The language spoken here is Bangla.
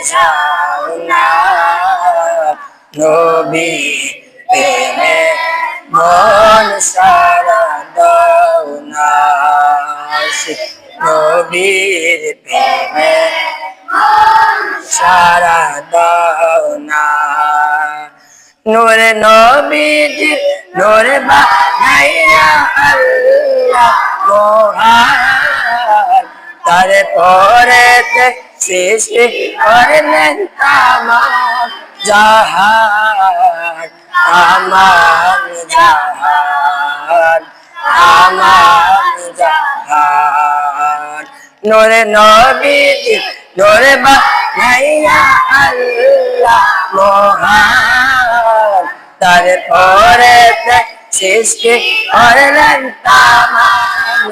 যাও না নবী প্রেমে মন সারা দাও না নবীর প্রেমে সারা দাও না নূরে নবীজির নূরে বানাইয়া আল্লাহ মহান তারপরেতে সৃষ্টি করলেন তামাম জাহান তামাম জাহান তামাম জাহান নূরে নবীজির নূরে বানাইয়া আল্লাহ মহান তারপরেতে সৃষ্টি করলেন তামাম